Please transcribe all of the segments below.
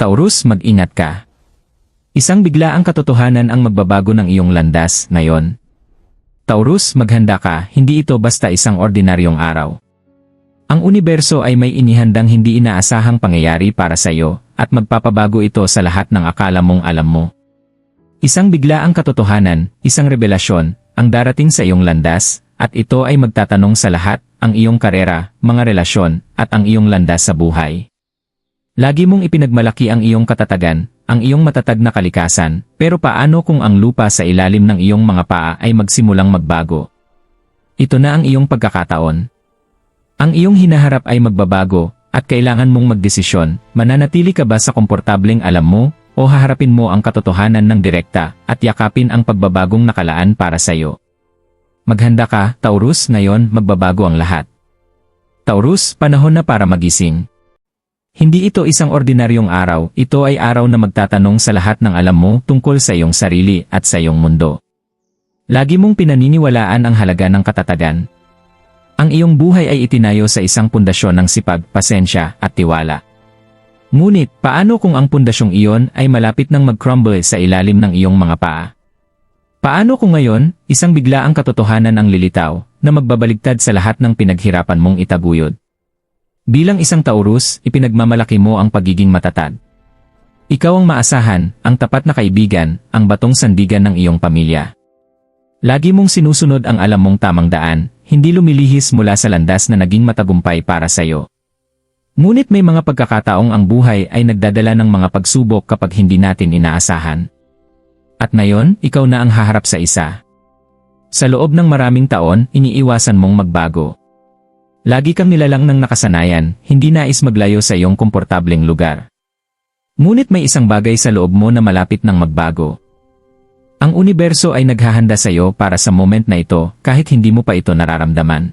Taurus, mag-ingat ka. Isang biglaang katotohanan ang magbabago ng iyong landas ngayon. Taurus, maghanda ka, hindi ito basta isang ordinaryong araw. Ang universo ay may inihandang hindi inaasahang pangyayari para sa iyo, at magpapabago ito sa lahat ng akala mong alam mo. Isang biglaang katotohanan, isang revelasyon, ang darating sa iyong landas, at ito ay magtatanong sa lahat, ang iyong karera, mga relasyon, at ang iyong landas sa buhay. Lagi mong ipinagmalaki ang iyong katatagan, ang iyong matatag na kalikasan, pero paano kung ang lupa sa ilalim ng iyong mga paa ay magsimulang magbago? Ito na ang iyong pagkakataon. Ang iyong hinaharap ay magbabago, at kailangan mong magdesisyon, mananatili ka ba sa komportableng alam mo, o haharapin mo ang katotohanan ng direkta, at yakapin ang pagbabagong nakalaan para sa iyo. Maghanda ka, Taurus, ngayon magbabago ang lahat. Taurus, panahon na para magising. Hindi ito isang ordinaryong araw, ito ay araw na magtatanong sa lahat ng alam mo tungkol sa iyong sarili at sa iyong mundo. Lagi mong pinaniniwalaan ang halaga ng katatagan. Ang iyong buhay ay itinayo sa isang pundasyon ng sipag, pasensya, at tiwala. Ngunit, paano kung ang pundasyong iyon ay malapit nang mag-crumble sa ilalim ng iyong mga paa? Paano kung ngayon, isang biglaang katotohanan ang lilitaw, na magbabaligtad sa lahat ng pinaghirapan mong itaguyod? Bilang isang Taurus, ipinagmamalaki mo ang pagiging matatag. Ikaw ang maasahan, ang tapat na kaibigan, ang batong sandigan ng iyong pamilya. Lagi mong sinusunod ang alam mong tamang daan, hindi lumilihis mula sa landas na naging matagumpay para sa iyo. Ngunit may mga pagkakataong ang buhay ay nagdadala ng mga pagsubok kapag hindi natin inaasahan. At ngayon, ikaw na ang haharap sa isa. Sa loob ng maraming taon, iniiwasan mong magbago. Lagi kang nilalang ng nakasanayan, hindi nais maglayo sa iyong komportableng lugar. Ngunit may isang bagay sa loob mo na malapit ng magbago. Ang universo ay naghahanda sa iyo para sa moment na ito kahit hindi mo pa ito nararamdaman.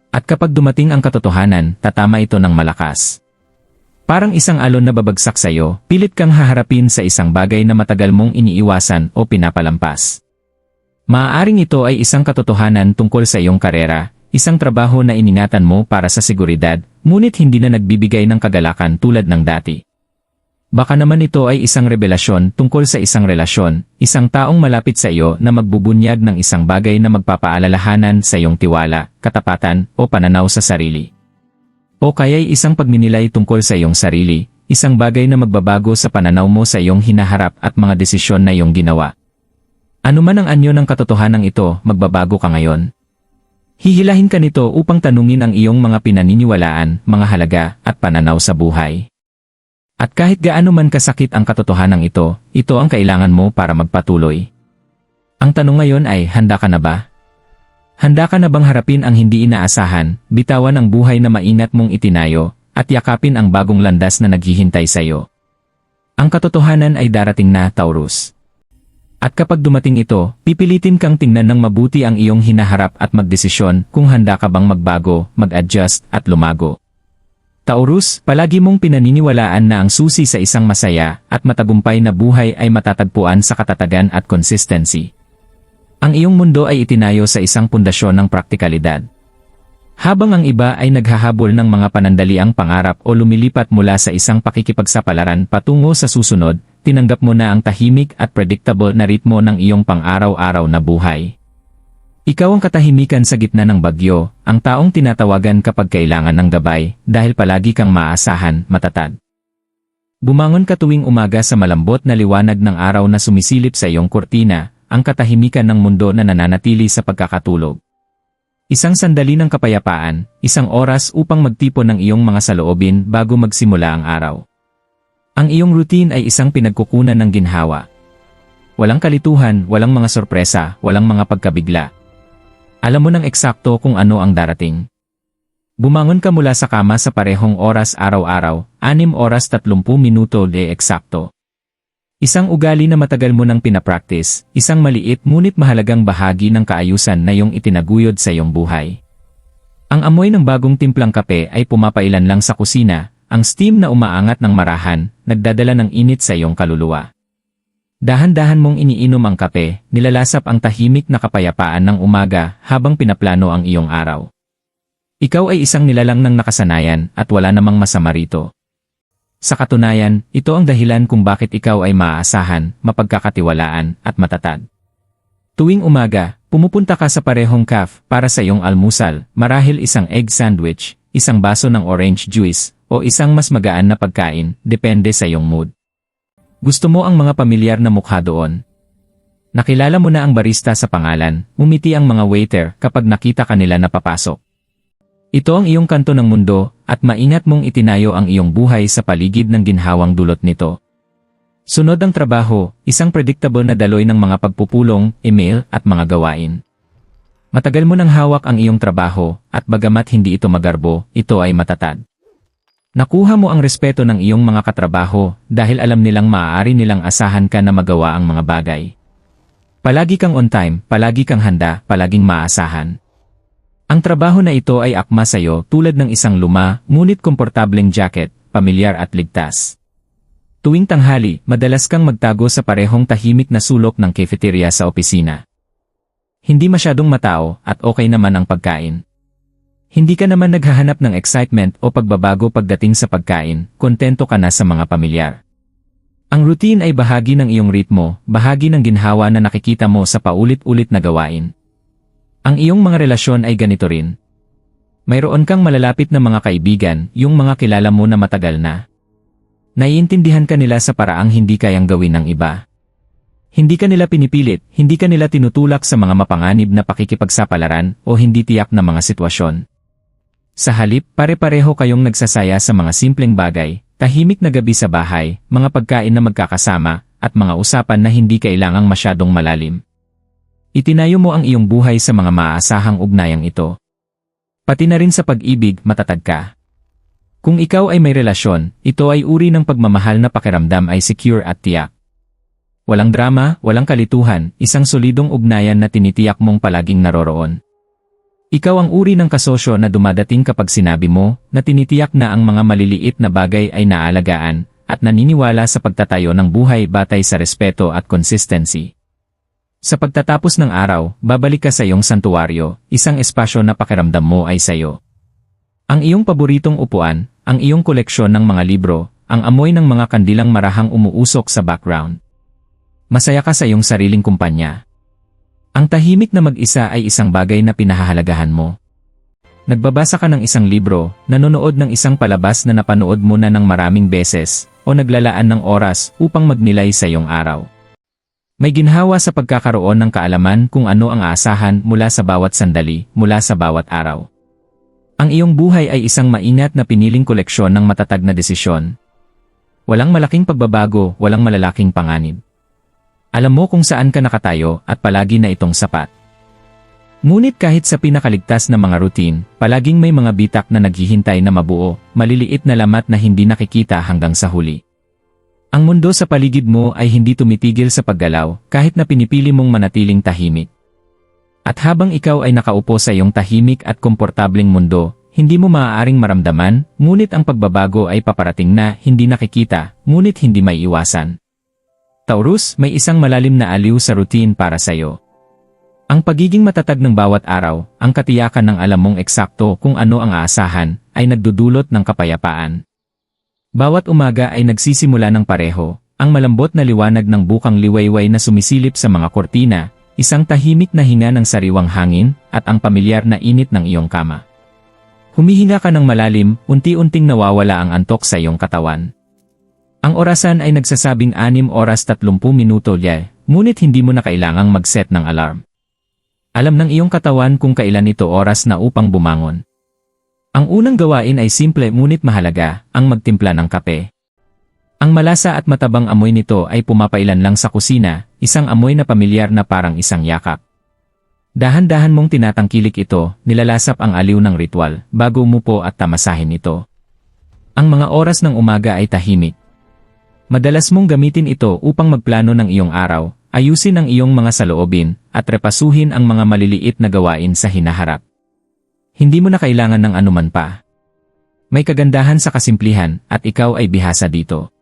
At kapag dumating ang katotohanan, tatama ito ng malakas. Parang isang alon na babagsak sa iyo, pilit kang haharapin sa isang bagay na matagal mong iniiwasan o pinapalampas. Maaaring ito ay isang katotohanan tungkol sa iyong karera, isang trabaho na iningatan mo para sa seguridad, ngunit hindi na nagbibigay ng kagalakan tulad ng dati. Baka naman ito ay isang revelasyon tungkol sa isang relasyon, isang taong malapit sa iyo na magbubunyag ng isang bagay na magpapaalalahanan sa iyong tiwala, katapatan, o pananaw sa sarili. O kaya'y isang pagninilay tungkol sa iyong sarili, isang bagay na magbabago sa pananaw mo sa iyong hinaharap at mga desisyon na iyong ginawa. Ano man ang anyo ng katotohanan ito, magbabago ka ngayon. Hihilahin ka nito upang tanungin ang iyong mga pinaniniwalaan, mga halaga, at pananaw sa buhay. At kahit gaano man kasakit ang katotohanan ito ang kailangan mo para magpatuloy. Ang tanong ngayon ay, handa ka na ba? Handa ka na bang harapin ang hindi inaasahan, bitawan ang buhay na maingat mong itinayo, at yakapin ang bagong landas na naghihintay sa iyo? Ang katotohanan ay darating na, Taurus. At kapag dumating ito, pipilitin kang tingnan ng mabuti ang iyong hinaharap at magdesisyon kung handa ka bang magbago, mag-adjust, at lumago. Taurus, palagi mong pinaniniwalaan na ang susi sa isang masaya at matagumpay na buhay ay matatagpuan sa katatagan at consistency. Ang iyong mundo ay itinayo sa isang pundasyon ng praktikalidad. Habang ang iba ay naghahabol ng mga panandaliang pangarap o lumilipat mula sa isang pakikipagsapalaran patungo sa susunod, tinanggap mo na ang tahimik at predictable na ritmo ng iyong pang-araw-araw na buhay. Ikaw ang katahimikan sa gitna ng bagyo, ang taong tinatawagan kapag kailangan ng gabay, dahil palagi kang maaasahan, matatag. Bumangon ka tuwing umaga sa malambot na liwanag ng araw na sumisilip sa iyong kurtina, ang katahimikan ng mundo na nananatili sa pagkakatulog. Isang sandali ng kapayapaan, isang oras upang magtipon ng iyong mga saloobin bago magsimula ang araw. Ang iyong routine ay isang pinagkukunan ng ginhawa. Walang kalituhan, walang mga sorpresa, walang mga pagkabigla. Alam mo ng eksakto kung ano ang darating. Bumangon ka mula sa kama sa parehong oras araw-araw, 6 oras 30 minuto de eksakto. Isang ugali na matagal mo nang pinapractice, isang maliit ngunit mahalagang bahagi ng kaayusan na iyong itinaguyod sa iyong buhay. Ang amoy ng bagong timplang kape ay pumapailan lang sa kusina, ang steam na umaangat ng marahan, nagdadala ng init sa iyong kaluluwa. Dahan-dahan mong iniinom ang kape, nilalasap ang tahimik na kapayapaan ng umaga habang pinaplano ang iyong araw. Ikaw ay isang nilalang ng nakasanayan at wala namang masama rito. Sa katunayan, ito ang dahilan kung bakit ikaw ay maaasahan, mapagkakatiwalaan, at matatag. Tuwing umaga, pumupunta ka sa parehong cafe para sa iyong almusal, marahil isang egg sandwich, isang baso ng orange juice, o isang mas magaan na pagkain, depende sa iyong mood. Gusto mo ang mga pamilyar na mukha doon? Nakilala mo na ang barista sa pangalan, umiti ang mga waiter kapag nakita kanila na papasok. Ito ang iyong kanto ng mundo, at maingat mong itinayo ang iyong buhay sa paligid ng ginhawang dulot nito. Sunod ang trabaho, isang predictable na daloy ng mga pagpupulong, email, at mga gawain. Matagal mo nang hawak ang iyong trabaho, at bagamat hindi ito magarbo, ito ay matatag. Nakuha mo ang respeto ng iyong mga katrabaho dahil alam nilang maaari nilang asahan ka na magawa ang mga bagay. Palagi kang on time, palagi kang handa, palaging maasahan. Ang trabaho na ito ay akma sa iyo tulad ng isang luma, ngunit komportableng jacket, pamilyar at ligtas. Tuwing tanghali, madalas kang magtago sa parehong tahimik na sulok ng cafeteria sa opisina. Hindi masyadong matao at okay naman ang pagkain. Hindi ka naman naghahanap ng excitement o pagbabago pagdating sa pagkain, kontento ka na sa mga pamilyar. Ang routine ay bahagi ng iyong ritmo, bahagi ng ginhawa na nakikita mo sa paulit-ulit na gawain. Ang iyong mga relasyon ay ganito rin. Mayroon kang malalapit na mga kaibigan, yung mga kilala mo na matagal na. Naiintindihan ka nila sa paraang hindi kayang gawin ng iba. Hindi ka nila pinipilit, hindi ka nila tinutulak sa mga mapanganib na pakikipagsapalaran o hindi tiyak na mga sitwasyon. Sa halip, pare-pareho kayong nagsasaya sa mga simpleng bagay, tahimik na gabi sa bahay, mga pagkain na magkakasama, at mga usapan na hindi kailangang masyadong malalim. Itinayo mo ang iyong buhay sa mga maaasahang ugnayang ito. Pati na rin sa pag-ibig, matatag ka. Kung ikaw ay may relasyon, ito ay uri ng pagmamahal na pakiramdam ay secure at tiyak. Walang drama, walang kalituhan, isang solidong ugnayan na tinitiyak mong palaging naroroon. Ikaw ang uri ng kasosyo na dumadating kapag sinabi mo na tinitiyak na ang mga maliliit na bagay ay naalagaan at naniniwala sa pagtatayo ng buhay batay sa respeto at consistency. Sa pagtatapos ng araw, babalik ka sa iyong santuwaryo, isang espasyo na pakiramdam mo ay sa iyo. Ang iyong paboritong upuan, ang iyong koleksyon ng mga libro, ang amoy ng mga kandilang marahang umuusok sa background. Masaya ka sa iyong sariling kumpanya. Ang tahimik na mag-isa ay isang bagay na pinahahalagahan mo. Nagbabasa ka ng isang libro, nanonood ng isang palabas na napanood mo na ng maraming beses, o naglalaan ng oras upang magnilay sa iyong araw. May ginhawa sa pagkakaroon ng kaalaman kung ano ang aasahan mula sa bawat sandali, mula sa bawat araw. Ang iyong buhay ay isang maingat na piniling koleksyon ng matatag na desisyon. Walang malaking pagbabago, walang malalaking panganib. Alam mo kung saan ka nakatayo at palagi na itong sapat. Ngunit kahit sa pinakaligtas na mga routine, palaging may mga bitak na naghihintay na mabuo, maliliit na lamat na hindi nakikita hanggang sa huli. Ang mundo sa paligid mo ay hindi tumitigil sa paggalaw kahit na pinipili mong manatiling tahimik. At habang ikaw ay nakaupo sa iyong tahimik at komportableng mundo, hindi mo maaaring maramdaman, ngunit ang pagbabago ay paparating na hindi nakikita, ngunit hindi may iwasan. Taurus, may isang malalim na aliw sa routine para sa iyo. Ang pagiging matatag ng bawat araw, ang katiyakan ng alam mong eksakto kung ano ang aasahan, ay nagdudulot ng kapayapaan. Bawat umaga ay nagsisimula ng pareho, ang malambot na liwanag ng bukang liwayway na sumisilip sa mga kortina, isang tahimik na hinga ng sariwang hangin, at ang pamilyar na init ng iyong kama. Humihinga ka ng malalim, unti-unting nawawala ang antok sa iyong katawan. Ang orasan ay nagsasabing 6 oras 30 minuto ngunit hindi mo na kailangang mag-set ng alarm. Alam ng iyong katawan kung kailan ito oras na upang bumangon. Ang unang gawain ay simple ngunit mahalaga, ang magtimpla ng kape. Ang malasa at matabang amoy nito ay pumapailan lang sa kusina, isang amoy na pamilyar na parang isang yakap. Dahan-dahan mong tinatangkilik ito, nilalasap ang aliw ng ritual, bago umupo at tamasahin ito. Ang mga oras ng umaga ay tahimik. Madalas mong gamitin ito upang magplano ng iyong araw, ayusin ang iyong mga saloobin, at repasuhin ang mga maliliit na gawain sa hinaharap. Hindi mo na kailangan ng anuman pa. May kagandahan sa kasimplihan, at ikaw ay bihasa dito.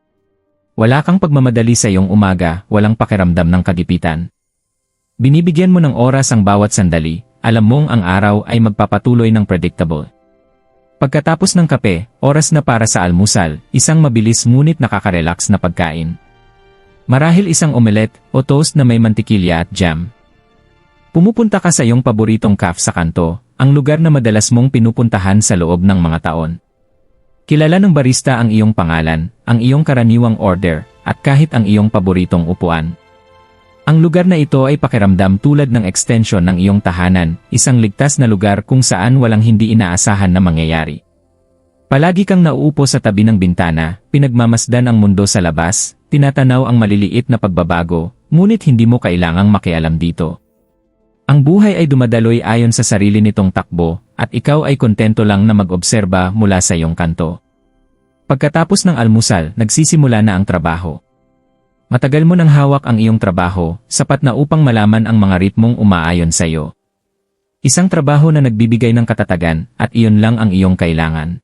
Wala kang pagmamadali sa iyong umaga, walang pakiramdam ng kagipitan. Binibigyan mo ng oras ang bawat sandali, alam mong ang araw ay magpapatuloy ng predictable. Pagkatapos ng kape, oras na para sa almusal, isang mabilis ngunit nakaka-relax na pagkain. Marahil isang omelette o toast na may mantikilya at jam. Pumupunta ka sa iyong paboritong cafe sa kanto, ang lugar na madalas mong pinupuntahan sa loob ng mga taon. Kilala ng barista ang iyong pangalan, ang iyong karaniwang order, at kahit ang iyong paboritong upuan. Ang lugar na ito ay pakiramdam tulad ng extension ng iyong tahanan, isang ligtas na lugar kung saan walang hindi inaasahan na mangyayari. Palagi kang nauupo sa tabi ng bintana, pinagmamasdan ang mundo sa labas, tinatanaw ang maliliit na pagbabago, ngunit hindi mo kailangang makialam dito. Ang buhay ay dumadaloy ayon sa sarili nitong takbo, at ikaw ay kontento lang na mag-obserba mula sa iyong kanto. Pagkatapos ng almusal, nagsisimula na ang trabaho. Matagal mo nang hawak ang iyong trabaho, sapat na upang malaman ang mga ritmong umaayon sa iyo. Isang trabaho na nagbibigay ng katatagan, at iyon lang ang iyong kailangan.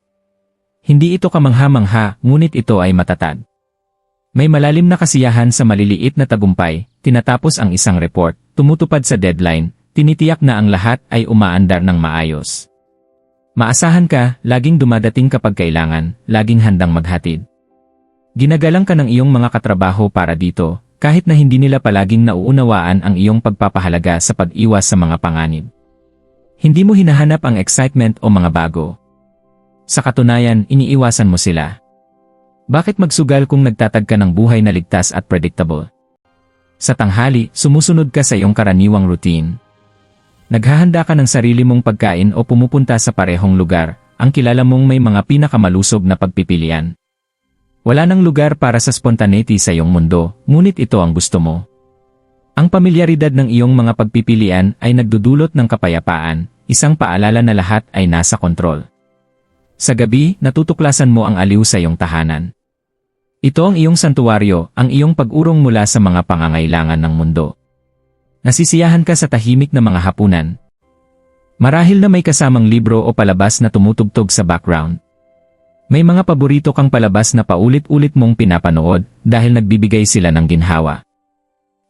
Hindi ito kamangha-mangha, ngunit ito ay matatag. May malalim na kasiyahan sa maliliit na tagumpay, tinatapos ang isang report, tumutupad sa deadline, tinitiyak na ang lahat ay umaandar ng maayos. Maasahan ka, laging dumadating kapag kailangan, laging handang maghatid. Ginagalang ka ng iyong mga katrabaho para dito, kahit na hindi nila palaging nauunawaan ang iyong pagpapahalaga sa pag-iwas sa mga panganib. Hindi mo hinahanap ang excitement o mga bago. Sa katunayan, iniiwasan mo sila. Bakit magsugal kung nagtatag ka ng buhay na ligtas at predictable? Sa tanghali, sumusunod ka sa iyong karaniwang routine. Naghahanda ka ng sarili mong pagkain o pumupunta sa parehong lugar, ang kilala mong may mga pinakamalusog na pagpipilian. Wala nang lugar para sa spontaneity sa iyong mundo, ngunit ito ang gusto mo. Ang pamilyaridad ng iyong mga pagpipilian ay nagdudulot ng kapayapaan, isang paalala na lahat ay nasa kontrol. Sa gabi, natutuklasan mo ang aliw sa iyong tahanan. Ito ang iyong santuwaryo, ang iyong pag-urong mula sa mga pangangailangan ng mundo. Nasisiyahan ka sa tahimik na mga hapunan. Marahil na may kasamang libro o palabas na tumutugtog sa background. May mga paborito kang palabas na paulit-ulit mong pinapanood dahil nagbibigay sila ng ginhawa.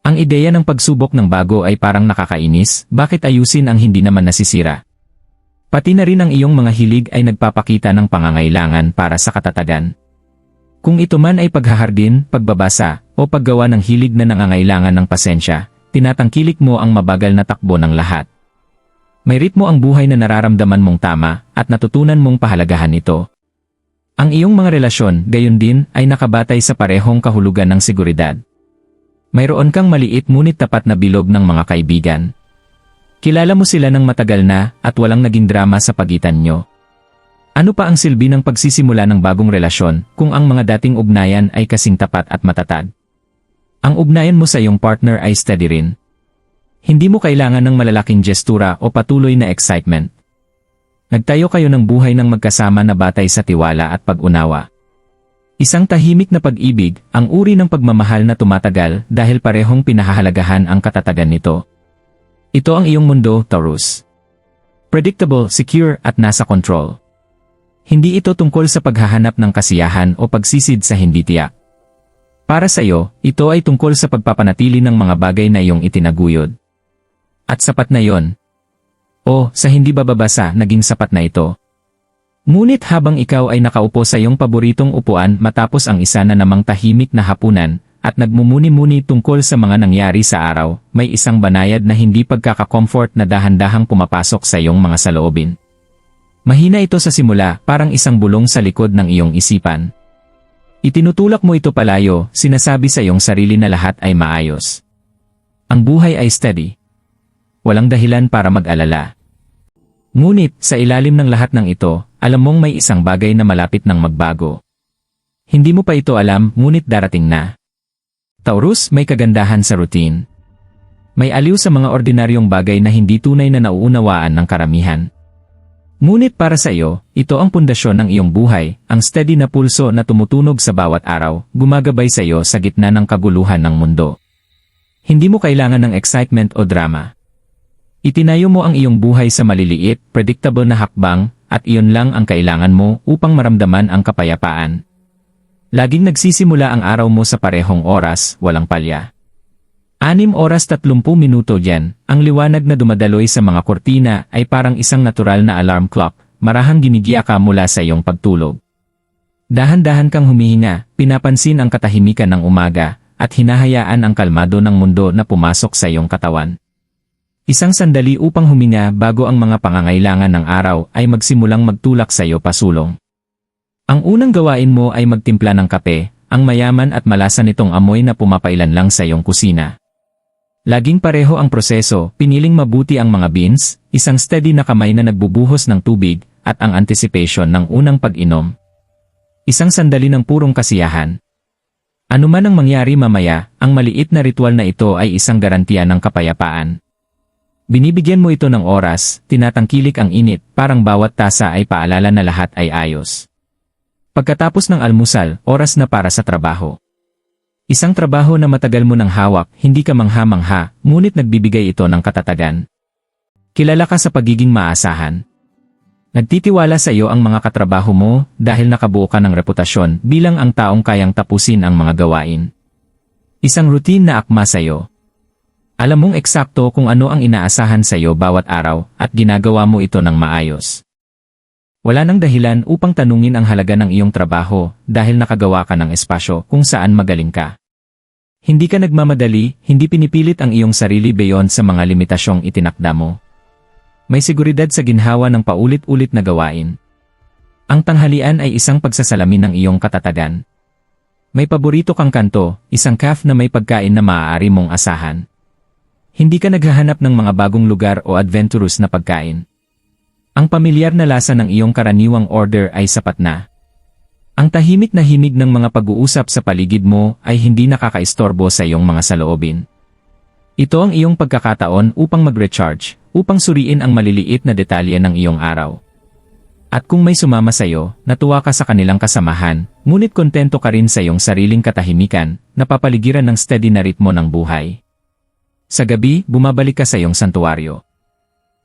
Ang ideya ng pagsubok ng bago ay parang nakakainis, bakit ayusin ang hindi naman nasisira? Pati na rin ang iyong mga hilig ay nagpapakita ng pangangailangan para sa katatagan. Kung ito man ay paghahardin, pagbabasa, o paggawa ng hilig na nangangailangan ng pasensya, tinatangkilik mo ang mabagal na takbo ng lahat. May ritmo ang buhay na nararamdaman mong tama, at natutunan mong pahalagahan ito. Ang iyong mga relasyon, gayon din, ay nakabatay sa parehong kahulugan ng seguridad. Mayroon kang maliit ngunit tapat na bilog ng mga kaibigan. Kilala mo sila ng matagal na, at walang naging drama sa pagitan nyo. Ano pa ang silbi ng pagsisimula ng bagong relasyon kung ang mga dating ugnayan ay kasing tapat at matatag? Ang ugnayan mo sa iyong partner ay steady rin. Hindi mo kailangan ng malalaking gestura o patuloy na excitement. Nagtayo kayo ng buhay ng magkasama na batay sa tiwala at pag-unawa. Isang tahimik na pag-ibig, ang uri ng pagmamahal na tumatagal dahil parehong pinahahalagahan ang katatagan nito. Ito ang iyong mundo, Taurus. Predictable, secure, at nasa control. Hindi ito tungkol sa paghahanap ng kasiyahan o pagsisid sa hindi tiyak. Para sa iyo, ito ay tungkol sa pagpapanatili ng mga bagay na iyong itinaguyod. At sapat na yon. O, sa hindi bababasa, naging sapat na ito. Ngunit habang ikaw ay nakaupo sa iyong paboritong upuan matapos ang isa na namang tahimik na hapunan, at nagmumuni-muni tungkol sa mga nangyari sa araw, may isang banayad na hindi pagkaka-comfort na dahan-dahang pumapasok sa iyong mga saloobin. Mahina ito sa simula, parang isang bulong sa likod ng iyong isipan. Itinutulak mo ito palayo, sinasabi sa iyong sarili na lahat ay maayos. Ang buhay ay steady. Walang dahilan para mag-alala. Ngunit, sa ilalim ng lahat ng ito, alam mong may isang bagay na malapit ng magbago. Hindi mo pa ito alam, ngunit darating na. Taurus, may kagandahan sa routine. May aliw sa mga ordinaryong bagay na hindi tunay na nauunawaan ng karamihan. Ngunit para sa iyo, ito ang pundasyon ng iyong buhay, ang steady na pulso na tumutunog sa bawat araw, gumagabay sa iyo sa gitna ng kaguluhan ng mundo. Hindi mo kailangan ng excitement o drama. Itinayo mo ang iyong buhay sa maliliit, predictable na hakbang, at iyon lang ang kailangan mo upang maramdaman ang kapayapaan. Laging nagsisimula ang araw mo sa parehong oras, walang palya. 6:30 diyan, ang liwanag na dumadaloy sa mga kortina ay parang isang natural na alarm clock, marahang ginigiya ka mula sa iyong pagtulog. Dahan-dahan kang humihinga, pinapansin ang katahimikan ng umaga, at hinahayaan ang kalmado ng mundo na pumasok sa iyong katawan. Isang sandali upang huminga bago ang mga pangangailangan ng araw ay magsimulang magtulak sa iyo pasulong. Ang unang gawain mo ay magtimpla ng kape, ang mayaman at malasa nitong amoy na pumapailan lang sa iyong kusina. Laging pareho ang proseso, piniling mabuti ang mga beans, isang steady na kamay na nagbubuhos ng tubig, at ang anticipation ng unang pag-inom. Isang sandali ng purong kasiyahan. Ano man ang mangyari mamaya, ang maliit na ritual na ito ay isang garantiya ng kapayapaan. Binibigyan mo ito ng oras, tinatangkilik ang init, parang bawat tasa ay paalala na lahat ay ayos. Pagkatapos ng almusal, oras na para sa trabaho. Isang trabaho na matagal mo nang hawak, hindi ka mangha-mangha, ngunit nagbibigay ito ng katatagan. Kilala ka sa pagiging maasahan. Nagtitiwala sa iyo ang mga katrabaho mo dahil nakabuo ka ng reputasyon bilang ang taong kayang tapusin ang mga gawain. Isang routine na akma sa iyo. Alam mong eksakto kung ano ang inaasahan sa iyo bawat araw at ginagawa mo ito ng maayos. Wala nang dahilan upang tanungin ang halaga ng iyong trabaho dahil nakagawa ka ng espasyo kung saan magaling ka. Hindi ka nagmamadali, hindi pinipilit ang iyong sarili beyond sa mga limitasyong itinakda mo. May seguridad sa ginhawa ng paulit-ulit na gawain. Ang tanghalian ay isang pagsasalamin ng iyong katatagan. May paborito kang kanto, isang cafe na may pagkain na maaari mong asahan. Hindi ka naghahanap ng mga bagong lugar o adventurous na pagkain. Ang pamilyar na lasa ng iyong karaniwang order ay sapat na. Ang tahimik na himig ng mga pag-uusap sa paligid mo ay hindi nakakaistorbo sa iyong mga saloobin. Ito ang iyong pagkakataon upang mag-recharge, upang suriin ang maliliit na detalye ng iyong araw. At kung may sumama sa iyo, natuwa ka sa kanilang kasamahan, ngunit kontento ka rin sa iyong sariling katahimikan, napapaligiran ng steady na ritmo ng buhay. Sa gabi, bumabalik ka sa iyong santuwaryo.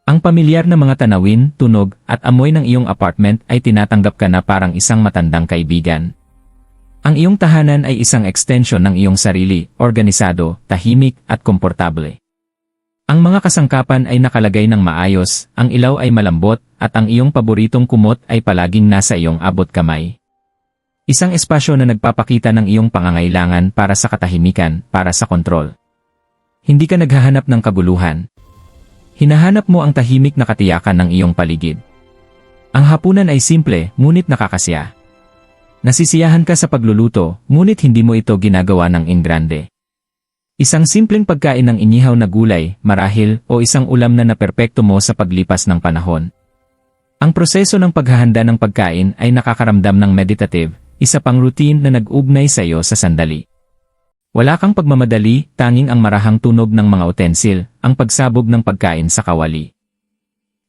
Ang pamilyar na mga tanawin, tunog, at amoy ng iyong apartment ay tinatanggap ka na parang isang matandang kaibigan. Ang iyong tahanan ay isang extension ng iyong sarili, organisado, tahimik, at komportable. Ang mga kasangkapan ay nakalagay ng maayos, ang ilaw ay malambot, at ang iyong paboritong kumot ay palaging nasa iyong abot kamay. Isang espasyo na nagpapakita ng iyong pangangailangan para sa katahimikan, para sa kontrol. Hindi ka naghahanap ng kaguluhan. Hinahanap mo ang tahimik na katiyakan ng iyong paligid. Ang hapunan ay simple, ngunit nakakasiya. Nasisiyahan ka sa pagluluto, ngunit hindi mo ito ginagawa ng ingrande. Isang simpleng pagkain ng inihaw na gulay, marahil, o isang ulam na naperpekto mo sa paglipas ng panahon. Ang proseso ng paghahanda ng pagkain ay nakakaramdam ng meditative, isa pang routine na nag-ugnay sa iyo sa sandali. Wala kang pagmamadali, tanging ang marahang tunog ng mga utensil, ang pagsabog ng pagkain sa kawali.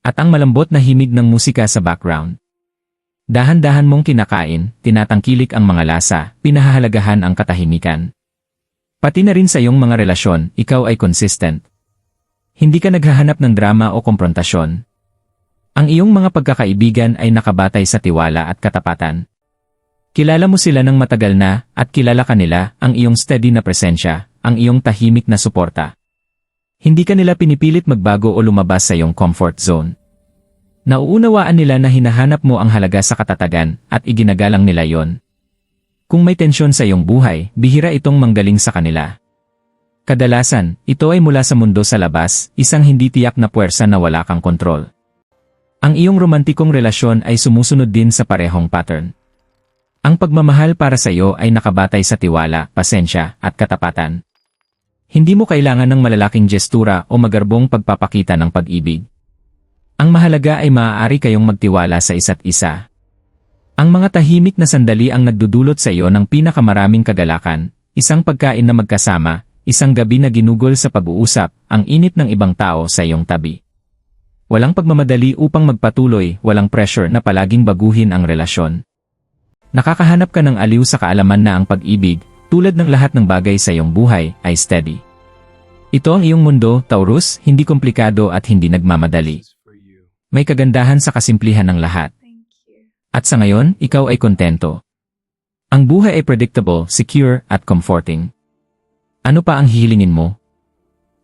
At ang malambot na himig ng musika sa background. Dahan-dahan mong kinakain, tinatangkilik ang mga lasa, pinahahalagahan ang katahimikan. Pati na rin sa iyong mga relasyon, ikaw ay consistent. Hindi ka naghahanap ng drama o komprontasyon. Ang iyong mga pagkakaibigan ay nakabatay sa tiwala at katapatan. Kilala mo sila ng matagal na, at kilala ka nila, ang iyong steady na presensya, ang iyong tahimik na suporta. Hindi ka nila pinipilit magbago o lumabas sa iyong comfort zone. Nauunawaan nila na hinahanap mo ang halaga sa katatagan, at iginagalang nila yon. Kung may tensyon sa iyong buhay, bihira itong manggaling sa kanila. Kadalasan, ito ay mula sa mundo sa labas, isang hindi tiyak na puwersa na wala kang kontrol. Ang iyong romantikong relasyon ay sumusunod din sa parehong pattern. Ang pagmamahal para sa iyo ay nakabatay sa tiwala, pasensya, at katapatan. Hindi mo kailangan ng malalaking gestura o magarbong pagpapakita ng pag-ibig. Ang mahalaga ay maaari kayong magtiwala sa isa't isa. Ang mga tahimik na sandali ang nagdudulot sa iyo ng pinakamaraming kagalakan, isang pagkain na magkasama, isang gabi na ginugol sa pag-uusap, ang init ng ibang tao sa iyong tabi. Walang pagmamadali upang magpatuloy, walang pressure na palaging baguhin ang relasyon. Nakakahanap ka ng aliw sa kaalaman na ang pag-ibig, tulad ng lahat ng bagay sa iyong buhay, ay steady. Ito ang iyong mundo, Taurus, hindi komplikado at hindi nagmamadali. May kagandahan sa kasimplihan ng lahat. At sa ngayon, ikaw ay kontento. Ang buhay ay predictable, secure, at comforting. Ano pa ang hihilingin mo?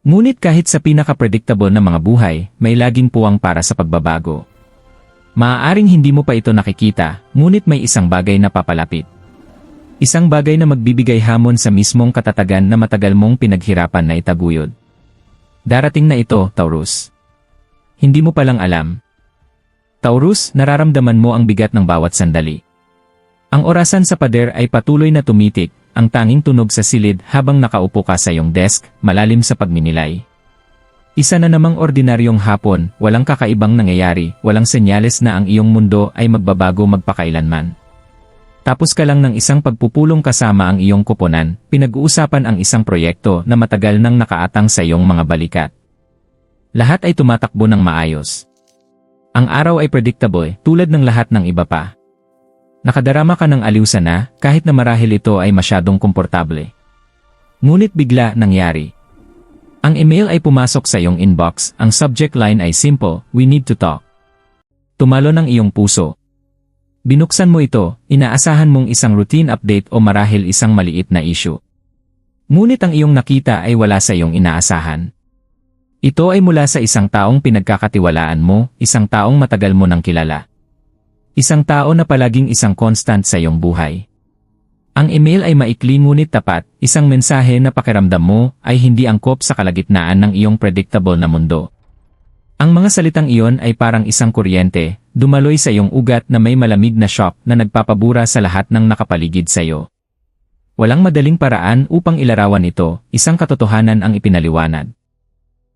Ngunit kahit sa pinaka-predictable na mga buhay, may laging puwang para sa pagbabago. Maaaring hindi mo pa ito nakikita, ngunit may isang bagay na papalapit. Isang bagay na magbibigay hamon sa mismong katatagan na matagal mong pinaghirapan na itaguyod. Darating na ito, Taurus. Hindi mo palang alam. Taurus, nararamdaman mo ang bigat ng bawat sandali. Ang orasan sa pader ay patuloy na tumitik, ang tanging tunog sa silid habang nakaupo ka sa iyong desk, malalim sa pagninilay. Isa na namang ordinaryong hapon, walang kakaibang nangyayari, walang senyales na ang iyong mundo ay magbabago magpakailanman. Tapos ka lang ng isang pagpupulong kasama ang iyong koponan, pinag-uusapan ang isang proyekto na matagal nang nakaatang sa iyong mga balikat. Lahat ay tumatakbo ng maayos. Ang araw ay predictable, tulad ng lahat ng iba pa. Nakadarama ka ng aliw sana, kahit na marahil ito ay masyadong komportable. Ngunit bigla nangyari. Ang email ay pumasok sa iyong inbox, ang subject line ay simple, "We need to talk." Tumalon ang iyong puso. Binuksan mo ito, inaasahan mong isang routine update o marahil isang maliit na issue. Ngunit ang iyong nakita ay wala sa iyong inaasahan. Ito ay mula sa isang taong pinagkakatiwalaan mo, isang taong matagal mo nang kilala. Isang tao na palaging isang constant sa iyong buhay. Ang email ay maikli ngunit tapat, isang mensahe na pakiramdam mo ay hindi angkop sa kalagitnaan ng iyong predictable na mundo. Ang mga salitang iyon ay parang isang kuryente, dumaloy sa iyong ugat na may malamig na shock na nagpapabura sa lahat ng nakapaligid sa iyo. Walang madaling paraan upang ilarawan ito, isang katotohanan ang ipinaliwanag.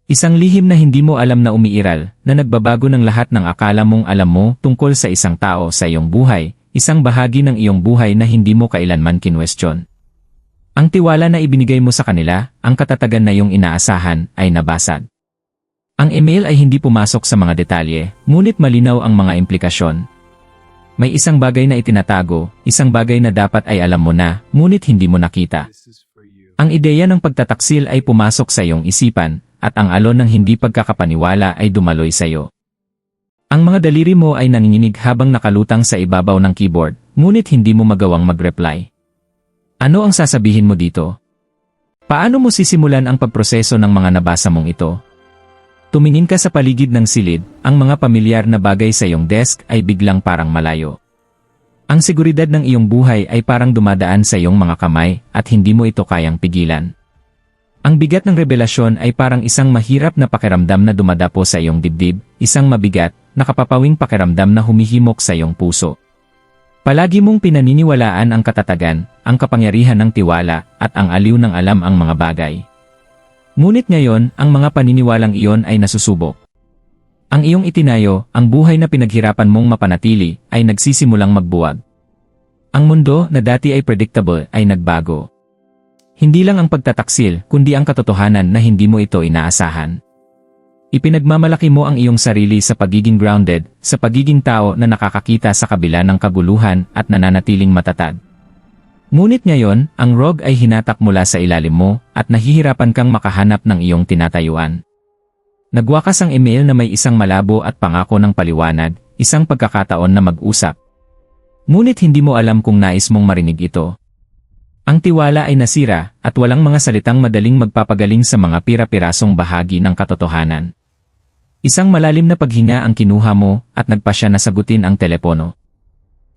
Isang lihim na hindi mo alam na umiiral, na nagbabago ng lahat ng akala mong alam mo tungkol sa isang tao sa iyong buhay, isang bahagi ng iyong buhay na hindi mo kailanman kinwestiyon. Ang tiwala na ibinigay mo sa kanila, ang katatagan na iyong inaasahan, ay nabasag. Ang email ay hindi pumasok sa mga detalye, ngunit malinaw ang mga implikasyon. May isang bagay na itinatago, isang bagay na dapat ay alam mo na, ngunit hindi mo nakita. Ang ideya ng pagtataksil ay pumasok sa iyong isipan, at ang alon ng hindi pagkakapaniwala ay dumaloy sa iyo. Ang mga daliri mo ay nanginginig habang nakalutang sa ibabaw ng keyboard, ngunit hindi mo magawang mag-reply. Ano ang sasabihin mo dito? Paano mo sisimulan ang pagproseso ng mga nabasa mong ito? Tumingin ka sa paligid ng silid, ang mga pamilyar na bagay sa iyong desk ay biglang parang malayo. Ang seguridad ng iyong buhay ay parang dumadaan sa iyong mga kamay at hindi mo ito kayang pigilan. Ang bigat ng revelasyon ay parang isang mahirap na pakiramdam na dumadapo sa iyong dibdib, isang mabigat, nakapapawing pakiramdam na humihimok sa iyong puso. Palagi mong pinaniniwalaan ang katatagan, ang kapangyarihan ng tiwala, at ang aliw ng alam ang mga bagay. Ngunit ngayon, ang mga paniniwalang iyon ay nasusubok. Ang iyong itinayo, ang buhay na pinaghirapan mong mapanatili, ay nagsisimulang magbuwag. Ang mundo na dati ay predictable ay nagbago. Hindi lang ang pagtataksil, kundi ang katotohanan na hindi mo ito inaasahan. Ipinagmamalaki mo ang iyong sarili sa pagiging grounded, sa pagiging tao na nakakakita sa kabila ng kaguluhan at nananatiling matatag. Ngunit ngayon, ang rog ay hinatak mula sa ilalim mo at nahihirapan kang makahanap ng iyong tinatayuan. Nagwakas ang email na may isang malabo at pangako ng paliwanag, isang pagkakataon na mag-usap. Ngunit hindi mo alam kung nais mong marinig ito. Ang tiwala ay nasira at walang mga salitang madaling magpapagaling sa mga pira-pirasong bahagi ng katotohanan. Isang malalim na paghinga ang kinuha mo at nagpasya na sagutin ang telepono.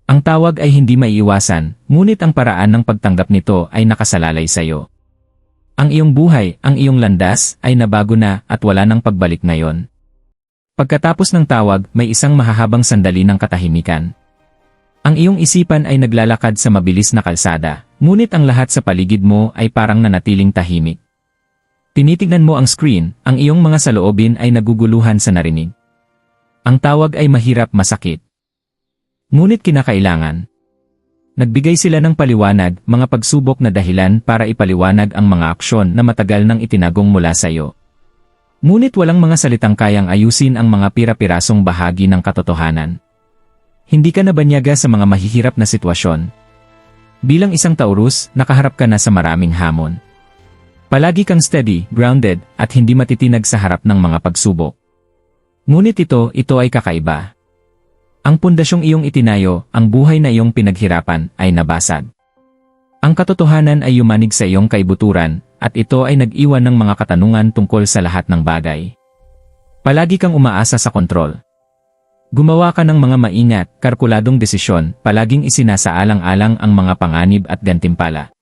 Ang tawag ay hindi maiiwasan, ngunit ang paraan ng pagtanggap nito ay nakasalalay sa iyo. Ang iyong buhay, ang iyong landas, ay nabago na at wala nang pagbalik ngayon. Pagkatapos ng tawag, may isang mahahabang sandali ng katahimikan. Ang iyong isipan ay naglalakad sa mabilis na kalsada, ngunit ang lahat sa paligid mo ay parang nanatiling tahimik. Tinitignan mo ang screen, ang iyong mga saloobin ay naguguluhan sa narinig. Ang tawag ay mahirap masakit. Ngunit kinakailangan. Nagbigay sila ng paliwanag, mga pagsubok na dahilan para ipaliwanag ang mga aksyon na matagal nang itinagong mula sa iyo. Ngunit walang mga salitang kayang ayusin ang mga pira-pirasong bahagi ng katotohanan. Hindi ka nabanyaga sa mga mahihirap na sitwasyon. Bilang isang Taurus, nakaharap ka na sa maraming hamon. Palagi kang steady, grounded, at hindi matitinag sa harap ng mga pagsubok. Ngunit ito ay kakaiba. Ang pundasyong iyong itinayo, ang buhay na iyong pinaghirapan, ay nabasag. Ang katotohanan ay yumanig sa iyong kaibuturan, at ito ay nag-iwan ng mga katanungan tungkol sa lahat ng bagay. Palagi kang umaasa sa kontrol. Gumawa ka ng mga maingat, kalkuladong desisyon, palaging isinasaalang-alang ang mga panganib at gantimpala.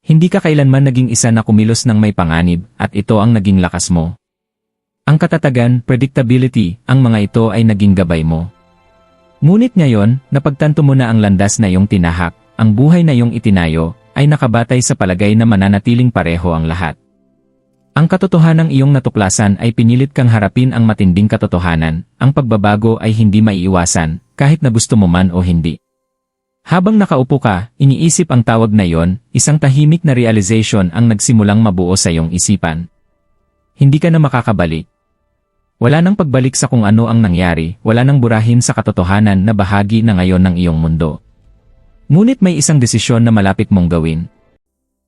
Hindi ka kailanman naging isa na kumilos ng may panganib, at ito ang naging lakas mo. Ang katatagan, predictability, ang mga ito ay naging gabay mo. Ngunit ngayon, napagtanto mo na ang landas na iyong tinahak, ang buhay na iyong itinayo, ay nakabatay sa palagay na mananatiling pareho ang lahat. Ang katotohanang iyong natuklasan ay pinilit kang harapin ang matinding katotohanan, ang pagbabago ay hindi maiiwasan, kahit na gusto mo man o hindi. Habang nakaupo ka, iniisip ang tawag na iyon, isang tahimik na realization ang nagsimulang mabuo sa iyong isipan. Hindi ka na makakabalik. Wala nang pagbalik sa kung ano ang nangyari, wala nang burahin sa katotohanan na bahagi na ngayon ng iyong mundo. Ngunit may isang desisyon na malapit mong gawin.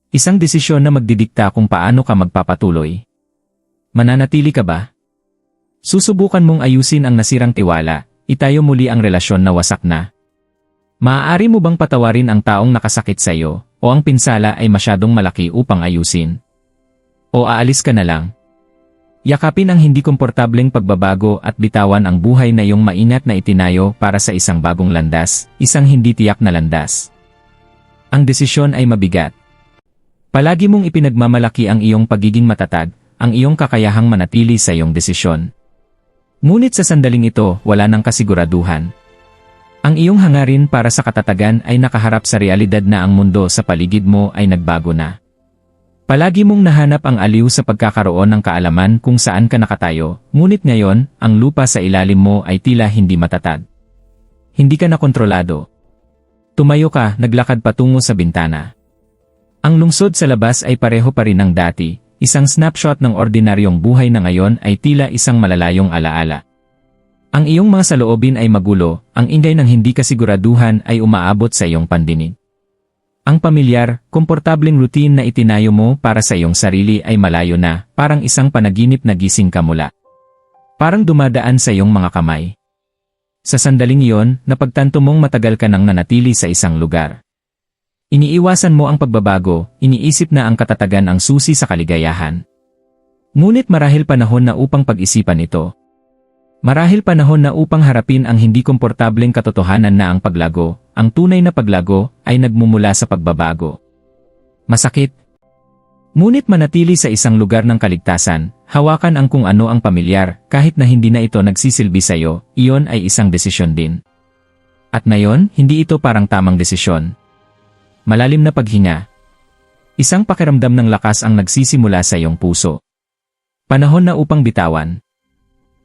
Isang desisyon na magdidikta kung paano ka magpapatuloy. Mananatili ka ba? Susubukan mong ayusin ang nasirang tiwala, itayo muli ang relasyon na wasak na. Maaari mo bang patawarin ang taong nakasakit sa iyo, o ang pinsala ay masyadong malaki upang ayusin? O aalis ka na lang? Yakapin ang hindi komportableng pagbabago at bitawan ang buhay na iyong maingat na itinayo para sa isang bagong landas, isang hindi tiyak na landas. Ang desisyon ay mabigat. Palagi mong ipinagmamalaki ang iyong pagiging matatag, ang iyong kakayahang manatili sa iyong desisyon. Ngunit sa sandaling ito, wala nang kasiguraduhan. Ang iyong hangarin para sa katatagan ay nakaharap sa realidad na ang mundo sa paligid mo ay nagbago na. Palagi mong nahanap ang aliw sa pagkakaroon ng kaalaman kung saan ka nakatayo, ngunit ngayon, ang lupa sa ilalim mo ay tila hindi matatag. Hindi ka na kontrolado. Tumayo ka, naglakad patungo sa bintana. Ang lungsod sa labas ay pareho pa rin ng dati, isang snapshot ng ordinaryong buhay na ngayon ay tila isang malalayong alaala. Ang iyong mga saloobin ay magulo, ang ingay ng hindi kasiguraduhan ay umaabot sa iyong pandinig. Ang pamilyar, komportableng routine na itinayo mo para sa iyong sarili ay malayo na, parang isang panaginip na gising ka mula. Parang dumadaan sa iyong mga kamay. Sa sandaling iyon, napagtanto mong matagal ka nang nanatili sa isang lugar. Iniiwasan mo ang pagbabago, iniisip na ang katatagan ang susi sa kaligayahan. Ngunit marahil panahon na upang pag-isipan ito. Marahil panahon na upang harapin ang hindi komportableng katotohanan na ang paglago, ang tunay na paglago, ay nagmumula sa pagbabago. Masakit. Ngunit manatili sa isang lugar ng kaligtasan, hawakan ang kung ano ang pamilyar, kahit na hindi na ito nagsisilbi sa iyo, iyon ay isang desisyon din. At ngayon, hindi ito parang tamang desisyon. Malalim na paghinga. Isang pakiramdam ng lakas ang nagsisimula sa iyong puso. Panahon na upang bitawan.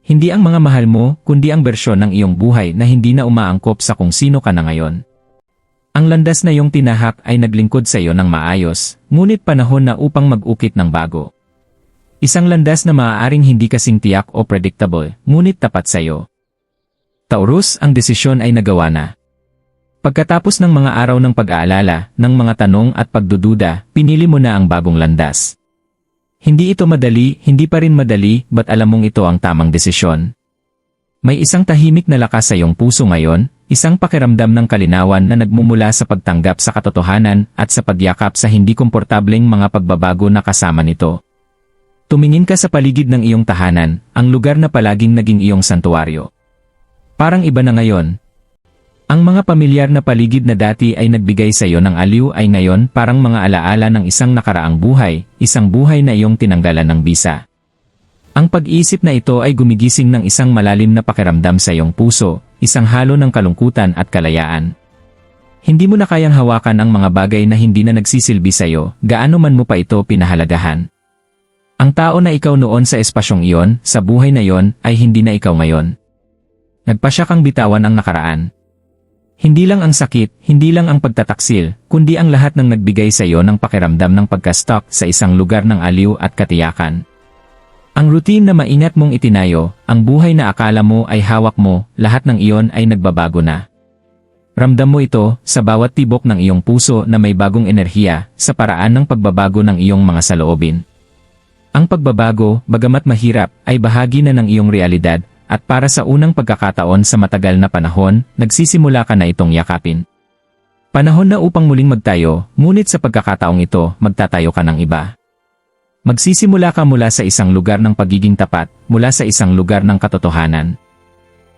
Hindi ang mga mahal mo, kundi ang bersyon ng iyong buhay na hindi na umaangkop sa kung sino ka na ngayon. Ang landas na iyong tinahak ay naglingkod sa iyo ng maayos, ngunit panahon na upang mag-ukit ng bago. Isang landas na maaaring hindi kasing tiyak o predictable, ngunit tapat sa iyo. Taurus, ang desisyon ay nagawa na. Pagkatapos ng mga araw ng pag-aalala, ng mga tanong at pagdududa, pinili mo na ang bagong landas. Hindi ito madali, hindi pa rin madali, ba't alam mong ito ang tamang desisyon? May isang tahimik na lakas sa iyong puso ngayon, isang pakiramdam ng kalinawan na nagmumula sa pagtanggap sa katotohanan at sa pagyakap sa hindi komportableng mga pagbabago na kasama nito. Tumingin ka sa paligid ng iyong tahanan, ang lugar na palaging naging iyong santuwaryo. Parang iba na ngayon. Ang mga pamilyar na paligid na dati ay nagbigay sa iyo ng aliw ay ngayon parang mga alaala ng isang nakaraang buhay, isang buhay na iyong tinanggalan ng bisa. Ang pag-iisip na ito ay gumigising ng isang malalim na pakiramdam sa iyong puso, isang halo ng kalungkutan at kalayaan. Hindi mo na kayang hawakan ang mga bagay na hindi na nagsisilbi sa iyo, gaano man mo pa ito pinahalagahan. Ang tao na ikaw noon sa espasyong iyon, sa buhay na iyon, ay hindi na ikaw ngayon. Nagpasya kang bitawan ang nakaraan. Hindi lang ang sakit, hindi lang ang pagtataksil, kundi ang lahat ng nagbigay sa iyo ng pakiramdam ng pagka-stuck sa isang lugar ng aliw at katiyakan. Ang routine na maingat mong itinayo, ang buhay na akala mo ay hawak mo, lahat ng iyon ay nagbabago na. Ramdam mo ito sa bawat tibok ng iyong puso na may bagong enerhiya sa paraan ng pagbabago ng iyong mga saloobin. Ang pagbabago, bagamat mahirap, ay bahagi na ng iyong realidad. At para sa unang pagkakataon sa matagal na panahon, nagsisimula ka na itong yakapin. Panahon na upang muling magtayo, ngunit sa pagkakataong ito, magtatayo ka ng iba. Magsisimula ka mula sa isang lugar ng pagiging tapat, mula sa isang lugar ng katotohanan.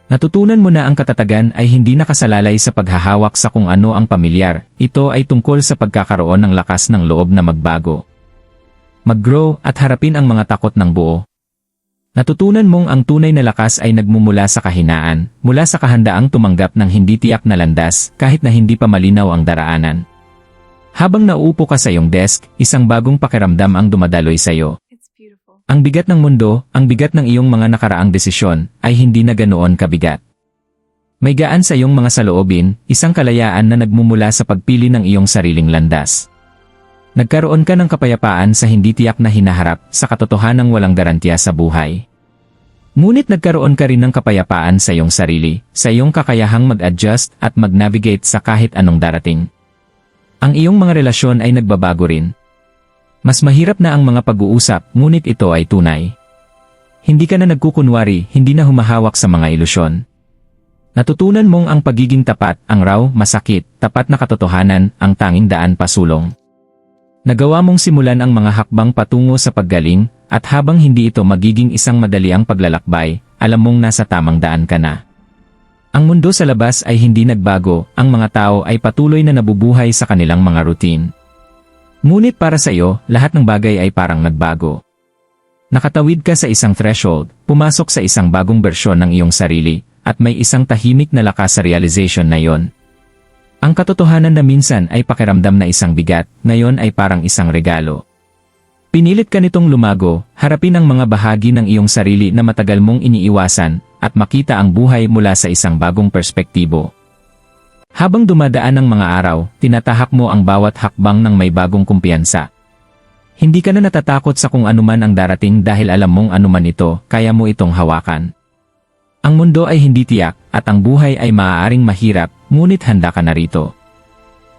Natutunan mo na ang katatagan ay hindi nakasalalay sa paghahawak sa kung ano ang pamilyar, ito ay tungkol sa pagkakaroon ng lakas ng loob na magbago. Mag-grow at harapin ang mga takot ng buo. Natutunan mong ang tunay na lakas ay nagmumula sa kahinaan, mula sa kahandaang tumanggap ng hindi tiyak na landas kahit na hindi pa malinaw ang daraanan. Habang nauupo ka sa iyong desk, isang bagong pakiramdam ang dumadaloy sa iyo. Ang bigat ng mundo, ang bigat ng iyong mga nakaraang desisyon, ay hindi na ganoon kabigat. May gaan sa iyong mga saloobin, isang kalayaan na nagmumula sa pagpili ng iyong sariling landas. Nagkaroon ka ng kapayapaan sa hindi tiyak na hinaharap sa katotohanang walang garantiya sa buhay. Ngunit nagkaroon ka rin ng kapayapaan sa iyong sarili, sa iyong kakayahang mag-adjust at mag-navigate sa kahit anong darating. Ang iyong mga relasyon ay nagbabago rin. Mas mahirap na ang mga pag-uusap, ngunit ito ay tunay. Hindi ka na nagkukunwari, hindi na humahawak sa mga ilusyon. Natutunan mong ang pagiging tapat, ang raw, masakit, tapat na katotohanan, ang tanging daan pasulong. Nagawa mong simulan ang mga hakbang patungo sa paggaling, at habang hindi ito magiging isang madaliang paglalakbay, alam mong nasa tamang daan ka na. Ang mundo sa labas ay hindi nagbago, ang mga tao ay patuloy na nabubuhay sa kanilang mga routine. Ngunit para sa iyo, lahat ng bagay ay parang nagbago. Nakatawid ka sa isang threshold, pumasok sa isang bagong bersyon ng iyong sarili, at may isang tahimik na lakas sa realization na yon. Ang katotohanan na minsan ay pakiramdam na isang bigat, ngayon ay parang isang regalo. Pinilit ka nitong lumago, harapin ang mga bahagi ng iyong sarili na matagal mong iniiwasan, at makita ang buhay mula sa isang bagong perspektibo. Habang dumadaan ang mga araw, tinatahak mo ang bawat hakbang ng may bagong kumpiyansa. Hindi ka na natatakot sa kung anuman ang darating dahil alam mong anuman ito, kaya mo itong hawakan. Ang mundo ay hindi tiyak, at ang buhay ay maaaring mahirap, ngunit handa ka na rito.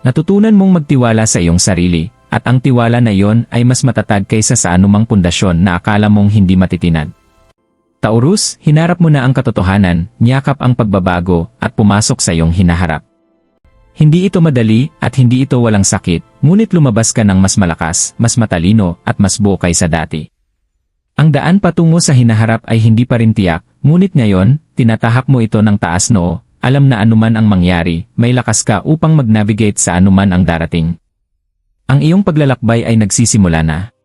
Natutunan mong magtiwala sa iyong sarili, at ang tiwala na iyon ay mas matatag kaysa sa anumang pundasyon na akala mong hindi matitinag. Taurus, hinarap mo na ang katotohanan, niyakap ang pagbabago, at pumasok sa iyong hinaharap. Hindi ito madali, at hindi ito walang sakit, ngunit lumabas ka ng mas malakas, mas matalino, at mas buo kaysa dati. Ang daan patungo sa hinaharap ay hindi pa rin tiyak, ngunit ngayon, tinatahak mo ito ng taas noo, alam na anuman ang mangyari, may lakas ka upang mag-navigate sa anuman ang darating. Ang iyong paglalakbay ay nagsisimula na.